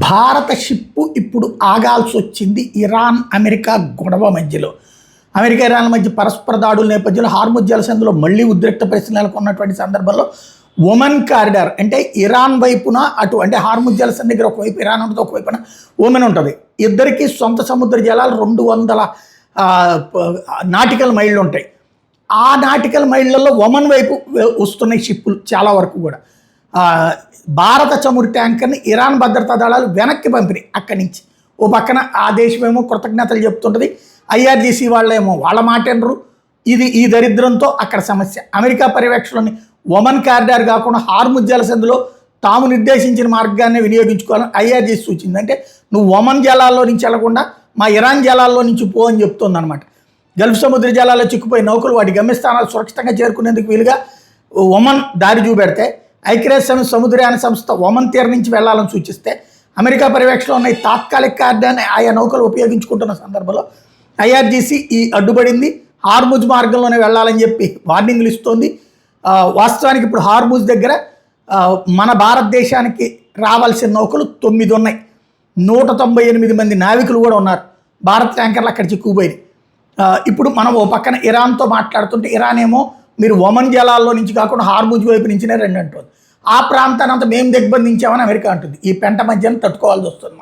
భారత షిప్పు ఇప్పుడు ఆగాల్సి వచ్చింది ఇరాన్ అమెరికా గొడవ మధ్యలో. అమెరికా ఇరాన్ల మధ్య పరస్పర దాడుల నేపథ్యంలో హార్ముజ్ జలసంధిలో మళ్ళీ ఉద్రిక్త పరిస్థితులు నెలకొన్నటువంటి సందర్భంలో ఒమన్ కారిడార్ అంటే ఇరాన్ వైపున అటు అంటే హార్ముజ్ జలసంధి దగ్గర ఒకవైపు ఇరాన్ ఉంటుంది, ఒకవైపున ఒమన్ ఉంటుంది. ఇద్దరికి సొంత సముద్ర జలాలు 200 నాటికల్ మైళ్ళు ఉంటాయి. ఆ నాటికల్ మైళ్ళల్లో ఒమన్ వైపు వస్తున్నాయి షిప్పులు చాలా వరకు కూడా. భారత చమురు ట్యాంకర్ని ఇరాన్ భద్రతా దళాలు వెనక్కి పంపినాయి అక్కడి నుంచి. ఓ పక్కన ఆ దేశమేమో కృతజ్ఞతలు చెప్తుంటుంది, ఐఆర్జీసీ వాళ్ళేమో వాళ్ళ మాట అనరు. ఈ దరిద్రంతో అక్కడ సమస్య. అమెరికా పర్యవేక్షణలోని ఒమన్ కారిడార్ కాకుండా హార్ముజ్ జలసంధిలో తాము నిర్దేశించిన మార్గాన్ని వినియోగించుకోవాలని ఐఆర్జీసీ సూచింది. అంటే నువ్వు ఒమన్ జలాల్లో నుంచి వెళ్లకుండా మా ఇరాన్ జలాల్లో నుంచి పో అని చెప్తుంది అనమాట. గల్ఫ్ సముద్ర జలాల్లో చిక్కుపోయి నౌకలు వాటి గమ్యస్థానాలు సురక్షితంగా చేరుకునేందుకు వీలుగా ఒమన్ దారి చూపెడితే, ఐక్యరాజ్య సముద్రయాన సంస్థ ఒమన్ తీర నుంచి వెళ్లాలని సూచిస్తే, అమెరికా పర్యవేక్షణలో ఉన్న ఈ తాత్కాలిక కార్డాన్ని ఆయా నౌకలు ఉపయోగించుకుంటున్న సందర్భంలో ఐఆర్జీసీ ఈ అడ్డుపడింది. హార్ముజ్ మార్గంలోనే వెళ్ళాలని చెప్పి వార్నింగ్లు ఇస్తోంది. వాస్తవానికి ఇప్పుడు హార్ముజ్ దగ్గర మన భారతదేశానికి రావాల్సిన నౌకలు 9 ఉన్నాయి. 198 మంది నావికులు కూడా ఉన్నారు. భారత ట్యాంకర్లు అక్కడ చిక్కుపోయినాయి. ఇప్పుడు మనం ఓ పక్కన ఇరాన్తో మాట్లాడుతుంటే, ఇరాన్ ఏమో మీరు ఒమన్ జలాల్లో నుంచి కాకుండా హార్ముజ్ వైపు నుంచినే రండి అంటుంది. ఆ ప్రాంతాన్ని అంతా మేము దిగ్బంధించామని అమెరికా అంటుంది. ఈ పెంట మధ్యన తట్టుకోవాల్సి వస్తుంది.